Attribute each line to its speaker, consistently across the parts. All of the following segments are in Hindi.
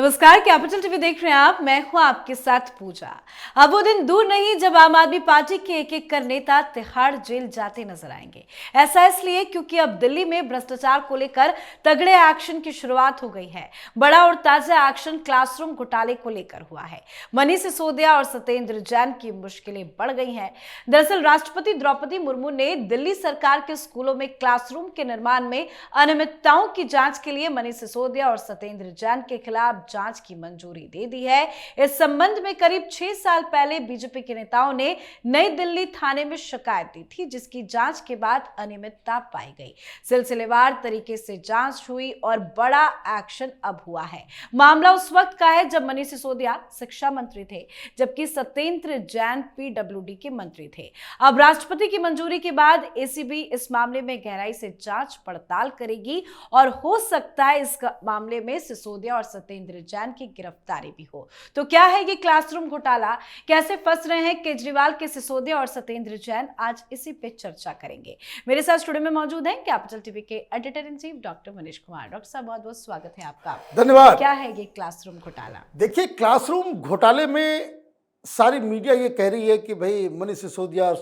Speaker 1: नमस्कार, कैपिटल टीवी देख रहे हैं आप। मैं हूं आपके साथ पूजा। अब वो दिन दूर नहीं जब आम आदमी पार्टी के एक एक कर नेता तिहाड़ जेल जाते नजर आएंगे। ऐसा इसलिए क्योंकि अब दिल्ली में भ्रष्टाचार को लेकर तगड़े एक्शन की शुरुआत हो गई है। बड़ा और ताजा एक्शन क्लासरूम घोटाले को लेकर हुआ है। मनीष सिसोदिया और सत्येंद्र जैन की मुश्किलें बढ़ गई हैं। दरअसल राष्ट्रपति द्रौपदी मुर्मू ने दिल्ली सरकार के स्कूलों में क्लासरूम के निर्माण में अनियमितताओं की जांच के लिए मनीष सिसोदिया और सत्येंद्र जैन के खिलाफ जांच की मंजूरी दे दी है। इस संबंध में करीब 6 साल पहले बीजेपी के नेताओं ने नई दिल्ली थाने में शिकायत दी थी, जिसकी जांच के बाद अनियमितता पाई गई। सिलसिलेवार तरीके से जांच हुई और बड़ा एक्शन अब हुआ है। मामला उस वक्त का है जब मनीष सिसोदिया शिक्षा मंत्री थे, जबकि सत्येंद्र जैन पीडब्ल्यूडी के मंत्री थे। अब राष्ट्रपति की मंजूरी के बाद एसीबी इस मामले में गहराई से जांच पड़ताल करेगी और हो सकता है इस मामले में सिसोदिया और सत्येंद्र जैन की गिरफ्तारी भी हो। तो क्या है ये क्लासरूम घोटाला, कैसे फंस रहे हैं केजरीवाल के सिसोदिया और सत्येंद्र जैन, आज इसी पे चर्चा करेंगे। मेरे साथ स्टूडियो में मौजूद हैं कैपिटल टीवी के editor in chief doctor Manish Kumar. Doctor साहब, बहुत बहुत स्वागत है आपका।
Speaker 2: धन्यवाद।
Speaker 1: क्या है ये क्लासरूम घोटाला?
Speaker 2: देखिए, क्लासरूम घोटाले में सारी मीडिया ये कह रही है कि भाई मनीष सिसोदिया,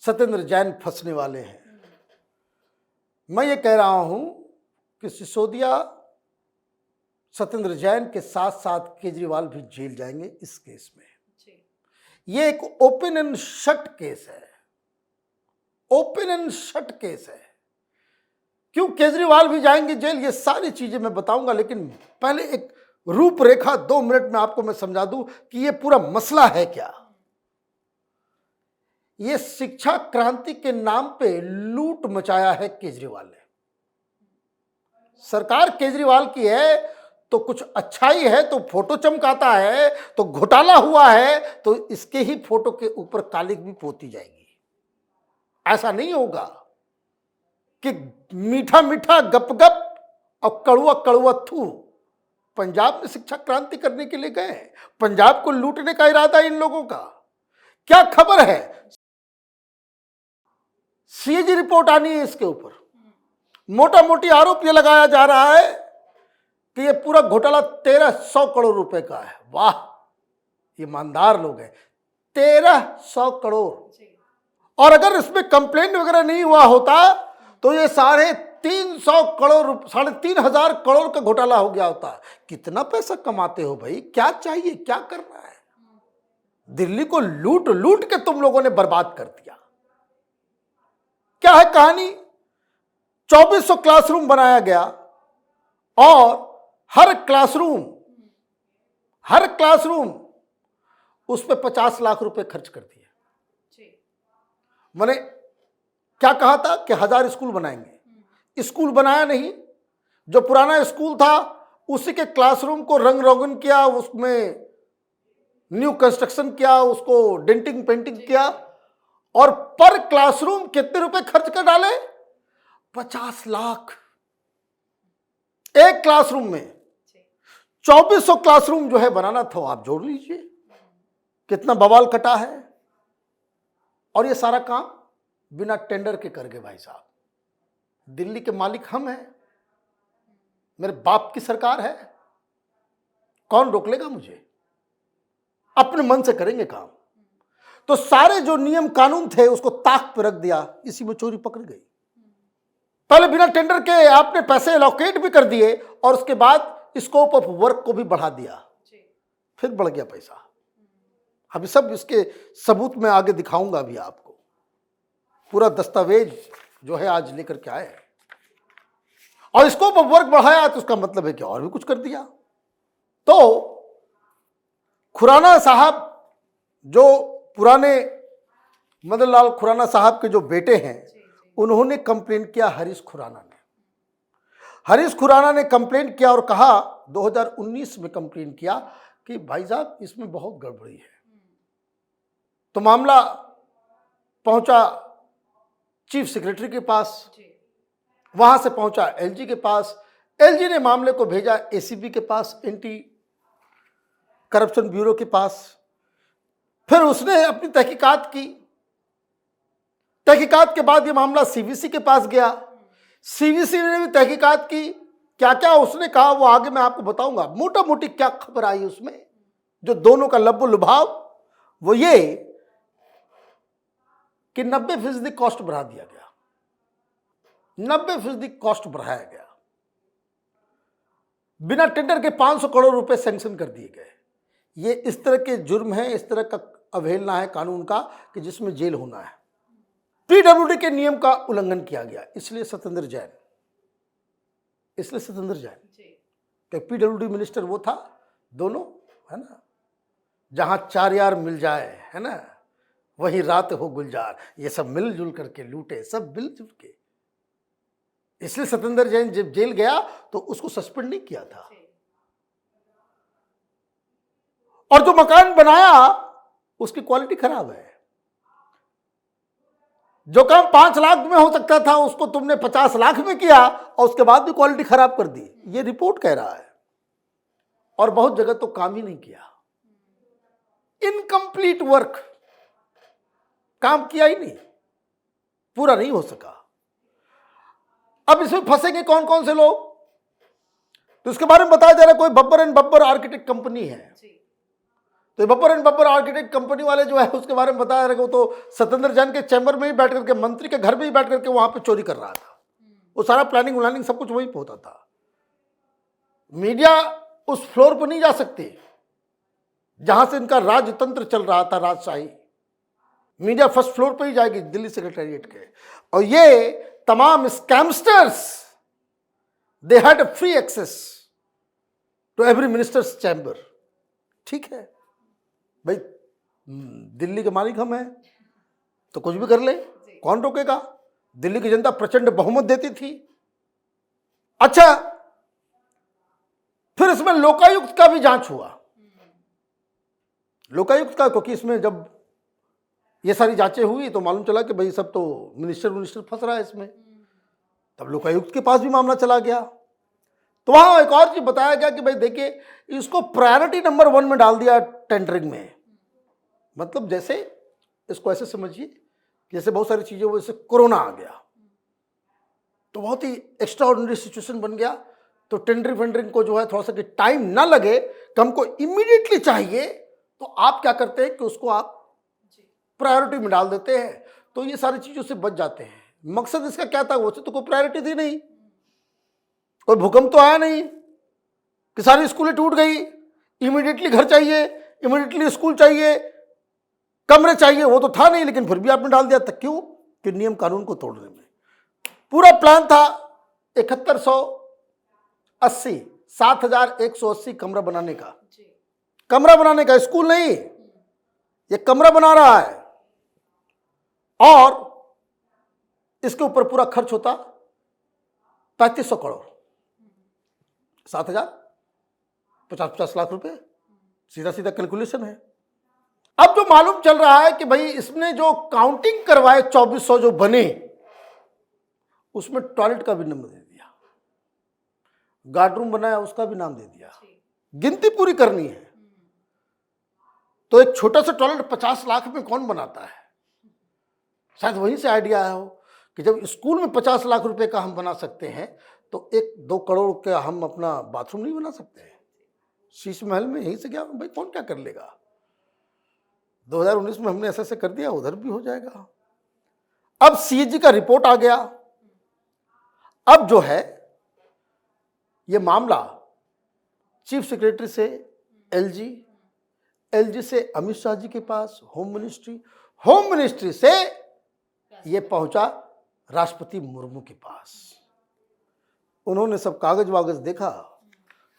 Speaker 2: सत्येंद्र जैन फंसने वाले हैं। मैं ये कह रहा हूं कि सिसोदिया, सत्येंद्र जैन के साथ साथ केजरीवाल भी जेल जाएंगे इस केस में। ये एक ओपन एंड शट केस है। ओपन एंड शट केस है। क्यों केजरीवाल भी जाएंगे जेल, ये सारी चीजें मैं बताऊंगा, लेकिन पहले एक रूपरेखा 2 मिनट में आपको मैं समझा दूं कि ये पूरा मसला है क्या। ये शिक्षा क्रांति के नाम पे लूट मचाया है केजरीवाल ने। सरकार केजरीवाल की है तो कुछ अच्छाई है तो फोटो चमकाता है, तो घोटाला हुआ है तो इसके ही फोटो के ऊपर कालिक भी पोती जाएगी। ऐसा नहीं होगा कि मीठा मीठा गप गप और कड़वा कड़वा थू। पंजाब में शिक्षा क्रांति करने के लिए गए, पंजाब को लूटने का इरादा इन लोगों का। क्या खबर है? सीएजी रिपोर्ट आनी है इसके ऊपर। मोटा मोटी आरोप यह लगाया जा रहा है कि यह पूरा घोटाला 1300 करोड़ रुपए का है। वाह, ईमानदार लोग हैं। 1300 करोड़। और अगर इसमें कंप्लेंट वगैरह नहीं हुआ होता तो ये 350 करोड़, 3500 करोड़ का घोटाला हो गया होता। कितना पैसा कमाते हो भाई? क्या चाहिए? क्या करना है? दिल्ली को लूट लूट के तुम लोगों ने बर्बाद कर दिया। क्या है कहानी? 2400 क्लासरूम बनाया गया और हर क्लासरूम उस पर 50 लाख रुपए खर्च कर दिए। मैंने क्या कहा था कि 1000 स्कूल बनाएंगे। स्कूल बनाया नहीं। जो पुराना स्कूल था उसी के क्लासरूम को रंग रोगन किया, उसमें न्यू कंस्ट्रक्शन किया, उसको डेंटिंग पेंटिंग किया और पर क्लासरूम कितने रुपए खर्च कर डाले? 50 लाख एक क्लासरूम में। 2400 क्लासरूम जो है बनाना था, आप जोड़ लीजिए कितना बवाल कटा है। और ये सारा काम बिना टेंडर के कर गए भाई साहब। दिल्ली के मालिक हम हैं, मेरे बाप की सरकार है। कौन रोक लेगा मुझे? अपने मन से करेंगे काम। तो सारे जो नियम कानून थे उसको ताक पर रख दिया, इसी में चोरी पकड़ गई। पहले बिना टेंडर के आपने पैसे एलोकेट भी कर दिए और उसके बाद स्कोप ऑफ वर्क को भी बढ़ा दिया, फिर बढ़ गया पैसा। अभी सब इसके सबूत में आगे दिखाऊंगा भी आपको। पूरा दस्तावेज जो है आज लेकर के आए हैं। और स्कोप ऑफ वर्क बढ़ाया तो उसका मतलब है कि और भी कुछ कर दिया। तो खुराना साहब, जो पुराने मदन लाल खुराना साहब के जो बेटे हैं, उन्होंने कंप्लेन किया। हरीश खुराना ने कंप्लेन किया और कहा, 2019 में कंप्लेन किया कि भाई साहब इसमें बहुत गड़बड़ी है। तो मामला पहुंचा चीफ सेक्रेटरी के पास, वहां से पहुंचा एलजी के पास, एलजी ने मामले को भेजा एसीबी के पास, एंटी करप्शन ब्यूरो के पास। फिर उसने अपनी तहकीकात की। तहकीकात के बाद यह मामला सीवीसी के पास गया। सीवीसी ने भी तहकीकात की। क्या क्या उसने कहा वो आगे मैं आपको बताऊंगा। मोटा मोटी क्या खबर आई उसमें, जो दोनों का लब्बो लुभाव, वो ये कि 90% कॉस्ट बढ़ा दिया गया, 90% कॉस्ट बढ़ाया गया, बिना टेंडर के 500 करोड़ रुपए सैंक्शन कर दिए गए। ये इस तरह के जुर्म है, इस तरह का अवहेलना है कानून का कि जिसमें जेल होना है। पीडब्ल्यूडी के नियम का उल्लंघन किया गया, इसलिए सत्येंद्र जैन, कि पीडब्ल्यूडी मिनिस्टर वो था, दोनों, है ना, जहां चार यार मिल जाए, है ना, वही रात हो गुलजार, ये सब मिलजुल करके लूटे, सब मिलजुल के। इसलिए सत्येंद्र जैन जब जेल गया तो उसको सस्पेंड नहीं किया था। और जो मकान बनाया उसकी क्वालिटी खराब है। जो काम 5 लाख में हो सकता था उसको तुमने 50 लाख में किया और उसके बाद भी क्वालिटी खराब कर दी, ये रिपोर्ट कह रहा है। और बहुत जगह तो काम ही नहीं किया, इनकम्प्लीट वर्क, काम किया ही नहीं, पूरा नहीं हो सका। अब इसमें फंसेंगे कौन कौन से लोग, तो इसके बारे में बताया जा रहा है। कोई Babbar and Babbar architect company है, तो Babbar and Babbar architect company वाले जो है उसके बारे में बताया रहा, तो सत्येंद्र जैन के चैम्बर में ही बैठ करके, मंत्री के घर में ही बैठ करके वहां पे चोरी कर रहा था। वो सारा प्लानिंग व्लानिंग सब कुछ वहीं पे होता था। मीडिया उस फ्लोर पर नहीं जा सकती जहां से इनका राजतंत्र चल रहा था, राजशाही। मीडिया फर्स्ट फ्लोर पर ही जाएगी दिल्ली सेक्रेटेरिएट के। और ये तमाम scamsters, they had free access to every ministers chamber. ठीक है भाई, दिल्ली के मालिक हम हैं तो कुछ भी कर ले, कौन रोकेगा। दिल्ली की जनता प्रचंड बहुमत देती थी। अच्छा, फिर इसमें लोकायुक्त का भी जांच हुआ, लोकायुक्त का, क्योंकि इसमें जब ये सारी जांचें हुई तो मालूम चला कि भाई सब तो मिनिस्टर फंस रहा है इसमें। तब लोकायुक्त के पास भी मामला चला गया, तो वहां एक और चीज बताया गया कि भाई देखिए, इसको प्रायोरिटी नंबर 1 में डाल दिया टेंडरिंग में। मतलब जैसे इसको ऐसे समझिए, जैसे बहुत सारी चीजें, वो जैसे कोरोना आ गया तो बहुत ही एक्स्ट्राऑर्डिनरी सिचुएशन बन गया, तो टेंडरिंग को जो है थोड़ा सा कि टाइम ना लगे, कम को इमीडिएटली चाहिए, तो आप क्या करते हैं कि उसको आप प्रायोरिटी में डाल देते हैं, तो ये सारी चीजों से बच जाते हैं। मकसद इसका क्या था, वो तो कोई प्रायोरिटी थी नहीं, कोई भूकंप तो आया नहीं कि सारी स्कूलें टूट गई, इमीडिएटली घर चाहिए, इमीडिएटली स्कूल चाहिए, कमरे चाहिए, वो तो था नहीं, लेकिन फिर भी आपने डाल दिया था। क्यों? कि नियम कानून को तोड़ने में। पूरा प्लान था 7180 7180 कमरा बनाने का, स्कूल नहीं, ये कमरा बना रहा है। और इसके ऊपर पूरा खर्च होता 3500 करोड़, 7000, 50 लाख रुपए, सीधा सीधा कैलकुलेशन है। अब जो मालूम चल रहा है कि भाई इसने जो काउंटिंग करवाए 2400 जो बने, उसमें टॉयलेट का भी नंबर दे दिया, गार्ड रूम बनाया उसका भी नाम दे दिया। गिनती पूरी करनी है तो एक छोटा सा टॉयलेट 50 लाख में कौन बनाता है। शायद वहीं से आइडिया आया हो कि जब स्कूल में 50 लाख रुपए का हम बना सकते हैं तो 1-2 करोड़ का हम अपना बाथरूम नहीं बना सकते हैं। शीश महल में यहीं से गया भाई, कौन क्या कर लेगा। 2019 में हमने ऐसे कर दिया, उधर भी हो जाएगा। अब सीएजी का रिपोर्ट आ गया। अब जो है ये मामला चीफ सेक्रेटरी से एलजी से अमित शाह जी के पास, होम मिनिस्ट्री से ये पहुंचा राष्ट्रपति मुर्मू के पास। उन्होंने सब कागज वागज देखा,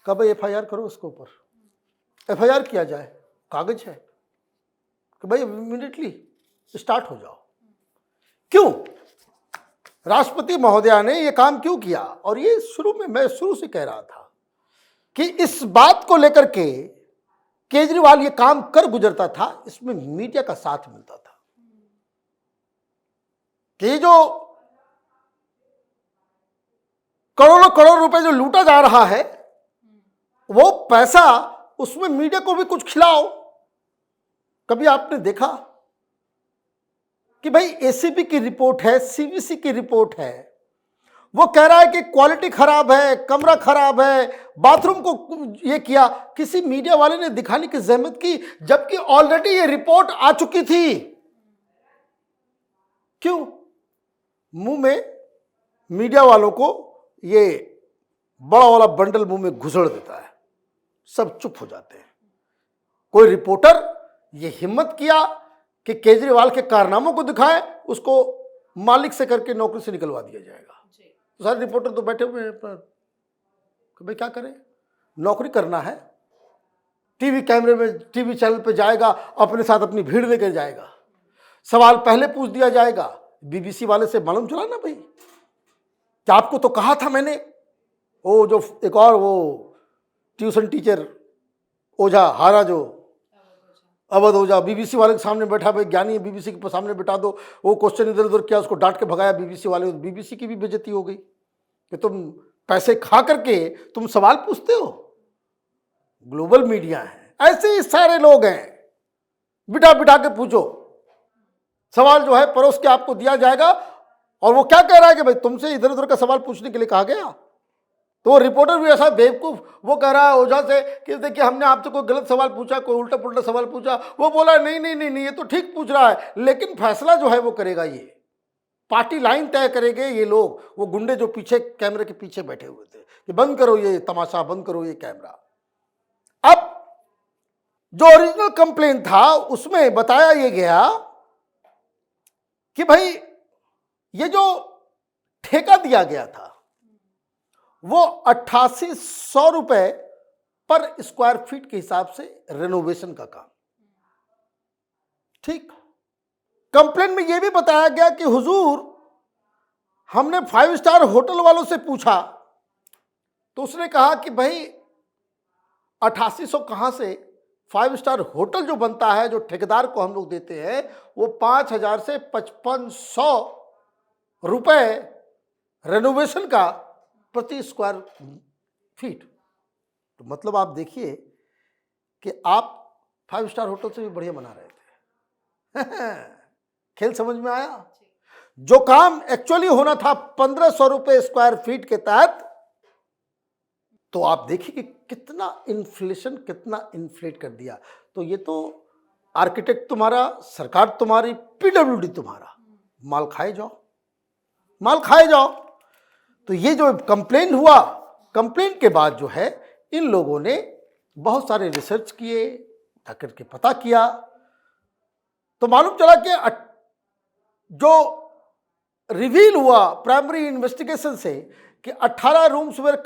Speaker 2: कब भाई एफआईआर करो, उसके ऊपर एफआईआर किया जाए, कागज है कि भाई इमीडिएटली स्टार्ट हो जाओ। क्यों? राष्ट्रपति महोदया ने यह काम क्यों किया? और ये मैं शुरू से कह रहा था कि इस बात को लेकर के केजरीवाल ये काम कर गुजरता था, इसमें मीडिया का साथ मिलता था कि जो करोड़ों रुपए जो लूटा जा रहा है, वो पैसा उसमें मीडिया को भी कुछ खिलाओ। कभी आपने देखा कि भाई एसीबी की रिपोर्ट है, सीवीसी की रिपोर्ट है, वो कह रहा है कि क्वालिटी खराब है, कमरा खराब है, बाथरूम को ये किया। किसी मीडिया वाले ने दिखाने की जहमत की, जबकि ऑलरेडी ये रिपोर्ट आ चुकी थी। क्यों मुंह में मीडिया वालों को ये बड़ा वाला बंडल मुंह में घुसड़ देता है, सब चुप हो जाते हैं। कोई रिपोर्टर ये हिम्मत किया कि केजरीवाल के कारनामों को दिखाए, उसको मालिक से करके नौकरी से निकलवा दिया जाएगा। तो सारे रिपोर्टर तो बैठे हुए हैं पर भाई क्या करें, नौकरी करना है। टीवी कैमरे में, टीवी चैनल पे जाएगा, अपने साथ अपनी भीड़ लेकर जाएगा, सवाल पहले पूछ दिया जाएगा। बीबीसी वाले से मालूम चला ना भाई कि आपको तो कहा था मैंने, वो जो एक और वो ट्यूशन टीचर ओझा हारा, जो अवध ओझा, बीबीसी वाले के सामने बैठा, भाई ज्ञानी है, बीबीसी के सामने बैठा दो, वो क्वेश्चन इधर उधर किया, उसको डांट के भगाया बीबीसी वाले। बीबीसी की भी बेइज्जती हो गई कि तुम पैसे खा करके तुम सवाल पूछते हो। ग्लोबल मीडिया है, ऐसे ही सारे लोग हैं, बिठा बिठा के पूछो, सवाल जो है परोस के आपको दिया जाएगा। और वो क्या कह रहा है कि भाई तुमसे इधर उधर का सवाल पूछने के लिए कहा गया। तो वो रिपोर्टर भी ऐसा बेवकूफ, वो कह रहा है ओझा से कि देखिए हमने आपसे कोई गलत सवाल पूछा, कोई उल्टा पुल्टा सवाल पूछा। वो बोला नहीं नहीं नहीं नहीं, ये तो ठीक पूछ रहा है, लेकिन फैसला जो है वो करेगा ये पार्टी, लाइन तय करेंगे ये लोग। वो गुंडे जो पीछे कैमरे के पीछे बैठे हुए थे कि बंद करो ये तमाशा, बंद करो ये कैमरा। अब जो ओरिजिनल कंप्लेंट था उसमें बताया ये गया कि भाई ये जो ठेका दिया गया था वो 8800 रुपए पर स्क्वायर फीट के हिसाब से रेनोवेशन का काम। ठीक, कंप्लेंट में यह भी बताया गया कि हुजूर हमने 5 स्टार होटल वालों से पूछा तो उसने कहा कि भाई 8800 कहां से, 5 स्टार होटल जो बनता है, जो ठेकेदार को हम लोग देते हैं, वो 5000 से 5500 रुपए रेनोवेशन का प्रति स्क्वायर फीट। तो मतलब आप देखिए कि आप 5 स्टार होटल से भी बढ़िया बना रहे थे। खेल समझ में आया। जो काम एक्चुअली होना था 1500 रुपए स्क्वायर फीट के तहत, तो आप देखिए कि कितना इन्फ्लेशन, कितना इन्फ्लेट कर दिया। तो ये तो आर्किटेक्ट तुम्हारा, सरकार तुम्हारी, पीडब्ल्यूडी तुम्हारा, माल खाए जाओ, माल खाए जाओ। तो ये जो कंप्लेंट हुआ, कंप्लेंट के बाद जो है इन लोगों ने बहुत सारे रिसर्च किए, जाकर के पता किया, तो मालूम चला कि जो रिवील हुआ प्राइमरी इन्वेस्टिगेशन से कि 18 rooms were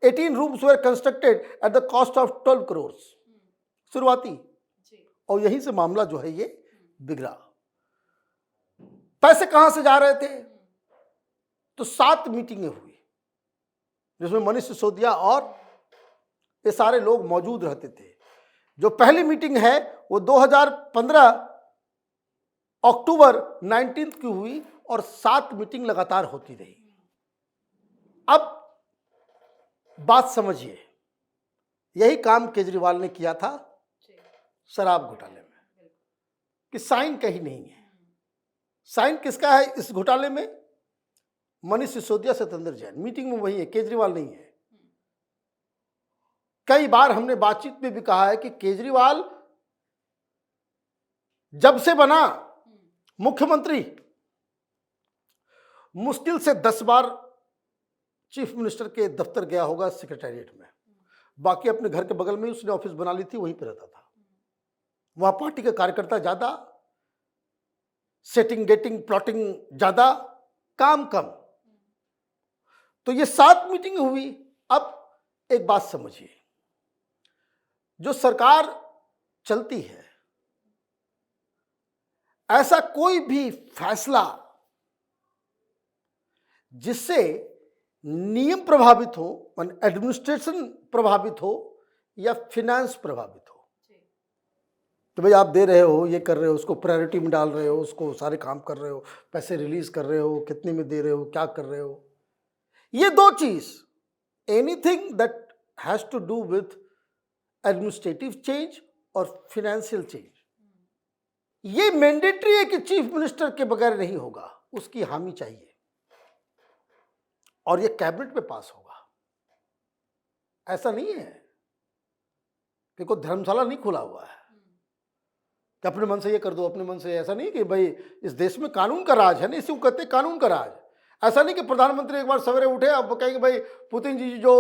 Speaker 2: 18 rooms were constructed at the cost of 12 crore शुरुआती। और यहीं से मामला जो है ये बिगड़ा। पैसे कहां से जा रहे थे? तो 7 मीटिंगें हुई जिसमें मनीष सिसोदिया और ये सारे लोग मौजूद रहते थे। जो पहली मीटिंग है वो 2015 अक्टूबर 19 की हुई और 7 मीटिंग लगातार होती रही। अब बात समझिए, यही काम केजरीवाल ने किया था शराब घोटाले में, कि साइन कहीं नहीं है। साइन किसका है इस घोटाले में? मनीष सिसोदिया, सत्येंद्र जैन। मीटिंग में वही है, केजरीवाल नहीं है। कई बार हमने बातचीत में भी कहा है कि केजरीवाल जब से बना मुख्यमंत्री, मुश्किल से 10 बार चीफ मिनिस्टर के दफ्तर गया होगा, सेक्रेटेरिएट में। बाकी अपने घर के बगल में ही उसने ऑफिस बना ली थी, वहीं पर रहता था। वहां पार्टी के कार्यकर्ता ज्यादा, सेटिंग गेटिंग प्लॉटिंग ज्यादा, काम कम। तो ये 7 मीटिंग हुई। अब एक बात समझिए, जो सरकार चलती है, ऐसा कोई भी फैसला जिससे नियम प्रभावित हो, एडमिनिस्ट्रेशन प्रभावित हो या फिनेंस प्रभावित हो, तो भाई आप दे रहे हो, ये कर रहे हो, उसको प्रायोरिटी में डाल रहे हो, उसको सारे काम कर रहे हो, पैसे रिलीज कर रहे हो, कितने में दे रहे हो, क्या कर रहे हो, ये 2 चीज, anything that has to do with administrative change और फिनेंशियल चेंज, ये मैंडेटरी है कि चीफ मिनिस्टर के बगैर नहीं होगा, उसकी हामी चाहिए। और ये कैबिनेट में पास होगा। ऐसा नहीं है कि कोई धर्मशाला नहीं खुला हुआ है कि अपने मन से ये कर दो, अपने मन से। ऐसा नहीं कि भाई इस देश में कानून का राज है, नहीं, इसी को कहते हैं कानून का राज। ऐसा नहीं कि प्रधानमंत्री एक बार सवेरे उठे अब कहेंगे भाई पुतिन जी जो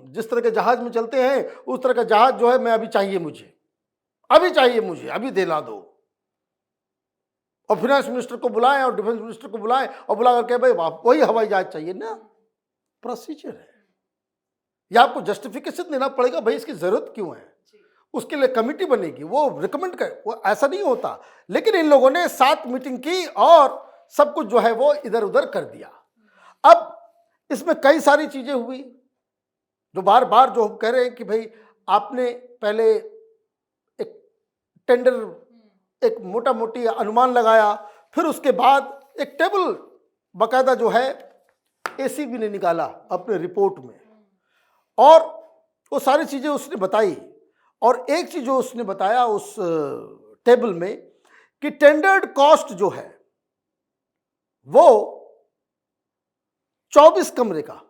Speaker 2: जिस तरह के जहाज में चलते हैं उस तरह का जहाज जो है मैं अभी चाहिए, मुझे अभी चाहिए, मुझे अभी दिला दो। और फाइनेंस मिनिस्टर को बुलाएं और डिफेंस मिनिस्टर को बुलाएं और बुला करके भाई वही हवाई जहाज चाहिए ना। प्रोसीजर है, या आपको जस्टिफिकेशन देना पड़ेगा भाई इसकी जरूरत क्यों है, उसके लिए कमेटी बनेगी, वो रिकमेंड करे, वो ऐसा नहीं होता। लेकिन इन लोगों ने 7 मीटिंग की और सब कुछ जो है वो इधर उधर कर दिया। अब इसमें कई सारी चीजें हुई जो बार बार जो हम कह रहे हैं कि भाई आपने पहले एक टेंडर, एक मोटा मोटी अनुमान लगाया, फिर उसके बाद एक टेबल बाकायदा जो है एसीबी ने निकाला अपने रिपोर्ट में, और वो सारी चीजें उसने बताई। और एक चीज जो उसने बताया उस टेबल में कि टेंडर्ड कॉस्ट जो है वो 24 कमरे का,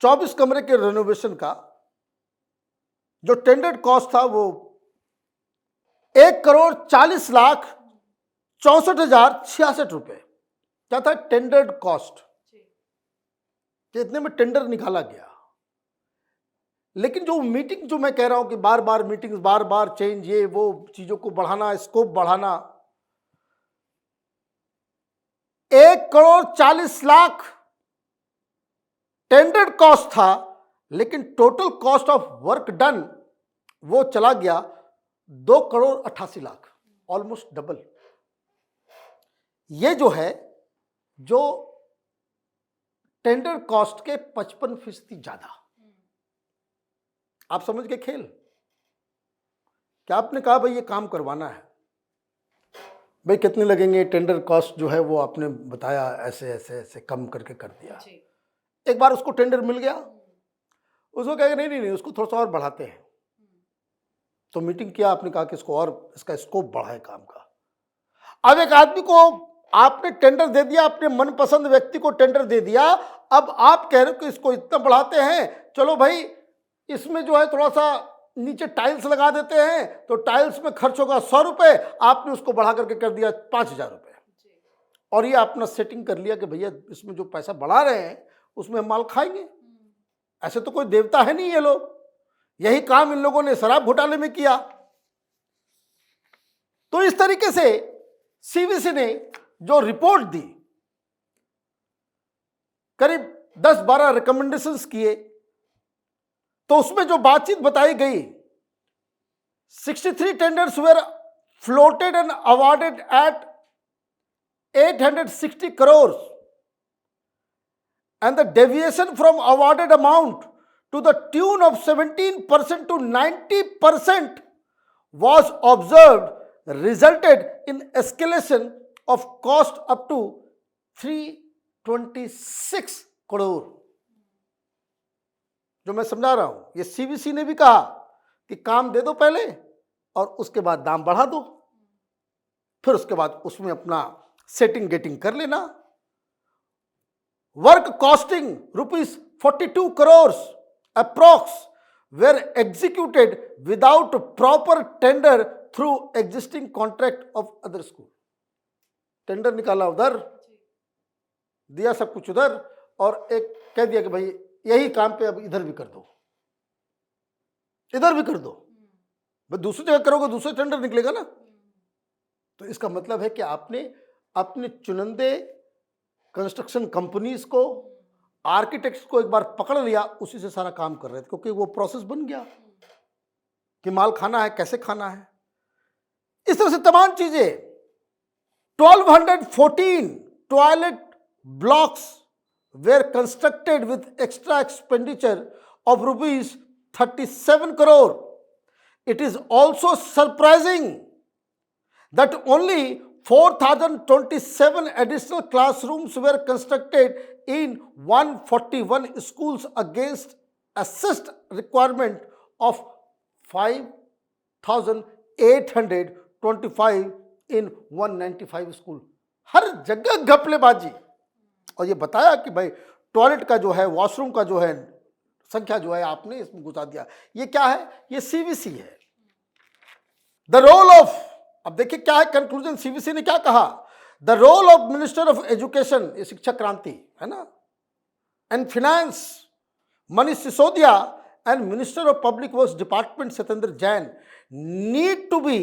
Speaker 2: 24 कमरे के रेनोवेशन का जो टेंडर्ड कॉस्ट था वो 1,40,64,66 रुपए क्या था टेंडर्ड कॉस्ट। इतने में टेंडर निकाला गया। लेकिन जो मीटिंग जो मैं कह रहा हूं कि बार बार मीटिंग्स, बार बार चेंज, ये वो चीजों को बढ़ाना, स्कोप बढ़ाना, 1,40,00,000 टेंडर्ड कॉस्ट था, लेकिन total cost of work done वो चला गया 2,88,00,000, ऑलमोस्ट डबल। ये जो है जो टेंडर कॉस्ट के 55% ज्यादा। आप समझ के खेल। क्या आपने कहा भाई ये काम करवाना है, भाई कितने लगेंगे, टेंडर कॉस्ट जो है वो आपने बताया, ऐसे ऐसे ऐसे कम करके कर दिया। एक बार उसको टेंडर मिल गया, उसको कहेगा नहीं नहीं नहीं उसको थोड़ा सा और बढ़ाते हैं। तो मीटिंग किया, आपने कहा कि इसको और इसका स्कोप बढ़ाए काम का। अब एक आदमी को आपने टेंडर दे दिया, अपने मनपसंद व्यक्ति को टेंडर दे दिया, अब आप कह रहे हो कि इसको इतना बढ़ाते हैं, चलो भाई इसमें जो है थोड़ा सा नीचे टाइल्स लगा देते हैं, तो टाइल्स में खर्च होगा 100 रुपए, आपने उसको बढ़ा करके कर दिया 5,000 रुपए। और ये अपना सेटिंग कर लिया कि भैया इसमें जो पैसा बढ़ा रहे हैं उसमें हम माल खाएंगे। ऐसे तो कोई देवता है नहीं ये लोग। यही काम इन लोगों ने शराब घोटाले में किया। तो इस तरीके से सीवीसी ने जो रिपोर्ट दी, करीब 10-12 रिकमेंडेशंस किए, तो उसमें जो बातचीत बताई गई, 63 tenders were floated and awarded at 860 crores, and the deviation from awarded amount to the tune of 17% to 90% was observed, resulted in escalation of cost up to 326 crore। जो मैं समझा रहा हूं, ये सीवीसी ने भी कहा कि काम दे दो पहले और उसके बाद दाम बढ़ा दो, फिर उसके बाद उसमें अपना सेटिंग गेटिंग कर लेना। Work costing ₹42 crores approx were executed without proper tender through existing contract of other school. Tender निकाला उधर, दिया सब कुछ उधर, और एक कह दिया कि भाई यही काम पे अब इधर भी कर दो, इधर भी कर दो। भाई दूसरी जगह करोगे दूसरे टेंडर निकलेगा ना। तो इसका मतलब है कि आपने अपने चुनिंदे कंस्ट्रक्शन कंपनीज को, आर्किटेक्ट्स को एक बार पकड़ लिया, उसी से सारा काम कर रहे थे, क्योंकि वो प्रोसेस बन गया कि माल खाना है, कैसे खाना है। इस तरह से तमाम चीजें। 1214 toilet blocks were constructed with extra expenditure of rupees 37 crore. It is also surprising that only 4,027 additional classrooms were constructed in 141 schools against assessed requirement of 5,825 in 195 school. हर जगह घपलेबाजी, और ये बताया कि भाई टॉयलेट का जो है, वॉशरूम का जो है संख्या जो है आपने इसमें घुसा दिया। ये क्या है? ये सीवीसी है। द रोल ऑफ, अब देखिए क्या है कंक्लूजन, सीवीसी ने क्या कहा, the role of minister of education, ये शिक्षा क्रांति है ना, and finance Manish Sisodia and minister of public works department Satyendra Jain need to be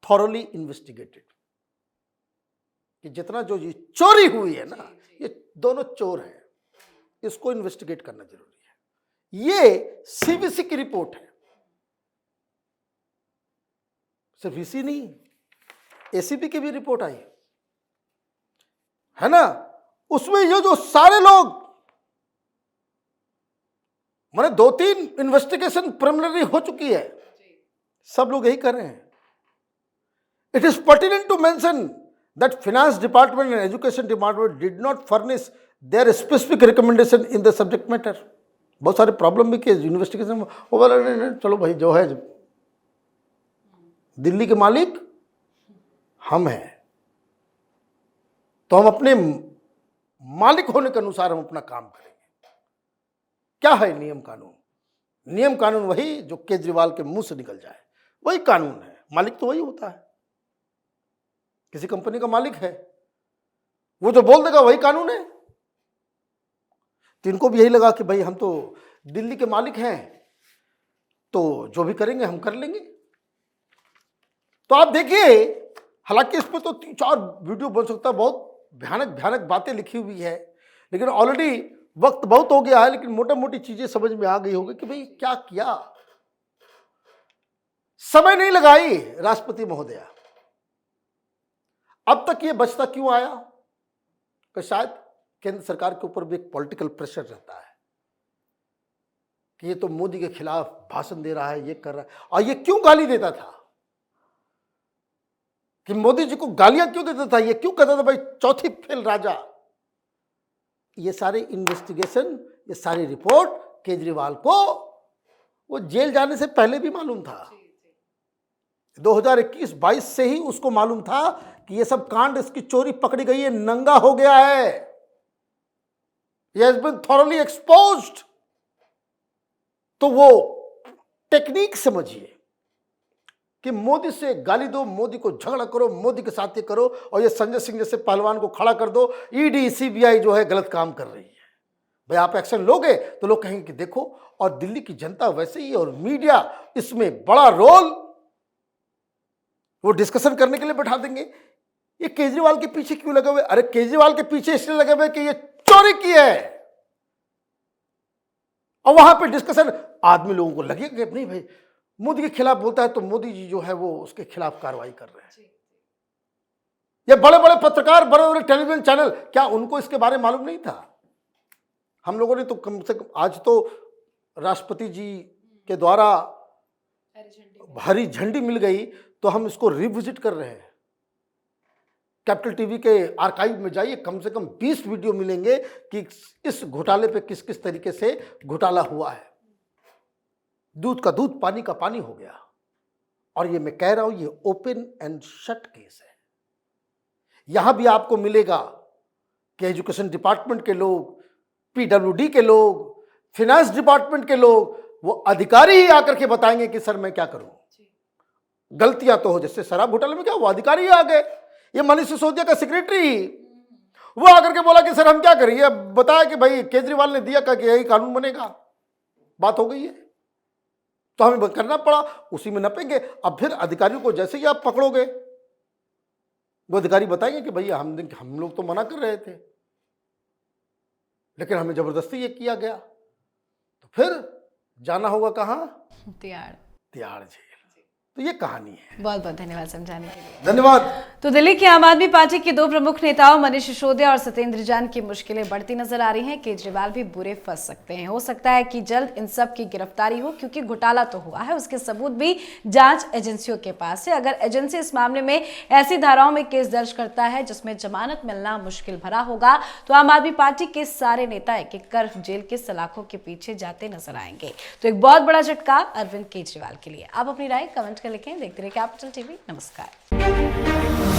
Speaker 2: thoroughly investigated. कि जितना जो ये चोरी हुई है ना, ये दोनों चोर हैं, इसको इन्वेस्टिगेट करना जरूरी है। ये सीवीसी की रिपोर्ट है। सिर्फ इसी नहीं, एसीबी की भी रिपोर्ट आई है ना, उसमें ये जो सारे लोग, मैंने 2-3 इन्वेस्टिगेशन प्रिलिमिनरी हो चुकी है, सब लोग यही कर रहे हैं। It is pertinent to mention that finance department and education department did not furnish their specific recommendation in the subject matter. बहुत सारे प्रॉब्लम भी के इन्वेस्टिगेशन में वो बोला चलो भाई जो है दिल्ली के मालिक हम हैं, तो हम अपने मालिक होने के अनुसार हम अपना काम करेंगे। क्या है नियम कानून? नियम कानून वही जो केजरीवाल के मुंह से निकल जाए, वही कानून है। मालिक तो वही होता है, किसी कंपनी का मालिक है, वो जो बोल देगा वही कानून है। तो इनको भी यही लगा कि भाई हम तो दिल्ली के मालिक हैं, तो जो भी करेंगे हम कर लेंगे। तो आप देखिए, हालांकि इस पर तो 3-4 वीडियो बन सकता है, बहुत भयानक भयानक बातें लिखी हुई है, लेकिन ऑलरेडी वक्त बहुत हो गया है। लेकिन मोटा मोटी चीजें समझ में आ गई होगी कि भाई क्या किया। समय नहीं लगाई राष्ट्रपति महोदया, अब तक ये बचता क्यों आया? कि शायद केंद्र सरकार के ऊपर भी एक पॉलिटिकल प्रेशर रहता है कि ये तो मोदी के खिलाफ भाषण दे रहा है, ये कर रहा है। और ये क्यों गाली देता था, कि मोदी जी को गालियां क्यों देता था, ये क्यों कहता था भाई चौथी फेल राजा? ये सारे इन्वेस्टिगेशन, ये सारी रिपोर्ट केजरीवाल को वो जेल जाने से पहले भी मालूम था। 2021-22 से ही उसको मालूम था कि ये सब कांड, इसकी चोरी पकड़ी गई है, नंगा हो गया है, ये हैज बीन थॉरली एक्सपोज्ड। तो वो टेक्निक समझिए कि मोदी से गाली दो, मोदी को झगड़ा करो, मोदी के साथ ये करो, और ये संजय सिंह जैसे पहलवान को खड़ा कर दो। ईडी सीबीआई जो है गलत काम कर रही है, भाई आप एक्शन लोगे तो लोग कहेंगे कि देखो। और दिल्ली की जनता वैसे ही, और मीडिया इसमें बड़ा रोल वो डिस्कशन करने के लिए बैठा देंगे। ये केजरीवाल के पीछे क्यों लगे हुए? अरे केजरीवाल के पीछे इसलिए लगे हुए कि ये चोरी की है, और वहां पे डिस्कशन, आदमी लोगों को लगेगा कि नहीं भाई मोदी के खिलाफ बोलता है तो मोदी जी जो है वो उसके खिलाफ कार्रवाई कर रहे हैं। ये बड़े बड़े पत्रकार, बड़े बड़े टेलीविजन चैनल, क्या उनको इसके बारे में मालूम नहीं था? हम लोगों ने तो कम से कम आज तो राष्ट्रपति जी के द्वारा हरी झंडी मिल गई, तो हम इसको रिविजिट कर रहे हैं। कैपिटल टीवी के आर्काइव में जाइए, कम से कम 20 वीडियो मिलेंगे कि इस घोटाले पे किस किस तरीके से घोटाला हुआ है। दूध का दूध, पानी का पानी हो गया। और ये मैं कह रहा हूं, ये ओपन एंड शट केस है। यहां भी आपको मिलेगा कि एजुकेशन डिपार्टमेंट के लोग, पीडब्ल्यूडी के लोग, फाइनेंस डिपार्टमेंट के लोग, वो अधिकारी ही आकर के बताएंगे कि सर मैं क्या करूं। गलतियां तो हो, जैसे शराब घोटाले में क्या हुआ, अधिकारी ही आ गए। ये मनीष सिसोदिया का सेक्रेटरी, वो आकर के बोला कि सर हम क्या करें, ये बताया कि भाई केजरीवाल ने दिया कि यही कानून बनेगा, बात हो गई है, तो हमें करना पड़ा, उसी में नपेंगे। अब फिर अधिकारियों को जैसे ही आप पकड़ोगे, वो अधिकारी बताएंगे कि भैया हम लोग तो मना कर रहे थे, लेकिन हमें जबरदस्ती ये किया गया। तो फिर जाना होगा कहां? तिहाड़ जेल। तो ये कहानी है।
Speaker 1: बहुत बहुत धन्यवाद समझाने के लिए।
Speaker 2: धन्यवाद।
Speaker 1: तो दिल्ली की आम आदमी पार्टी के 2 प्रमुख नेताओं मनीष सिसोदिया और सत्येंद्र जैन की मुश्किलें बढ़ती नजर आ रही हैं। केजरीवाल भी बुरे फंस सकते हैं। हो सकता है कि जल्द इन सब की गिरफ्तारी हो, क्योंकि घोटाला तो हुआ है, उसके सबूत भी जांच एजेंसियों के पास है। अगर एजेंसी इस मामले में ऐसी धाराओं में केस दर्ज करता है जिसमें जमानत मिलना मुश्किल भरा होगा, तो आम आदमी पार्टी के सारे नेता एक एक कर जेल के सलाखों के पीछे जाते नजर आएंगे। तो एक बहुत बड़ा झटका अरविंद केजरीवाल के लिए। आप अपनी राय कमेंट कर लिखें। देखते रहिए कैपिटल टीवी। नमस्कार।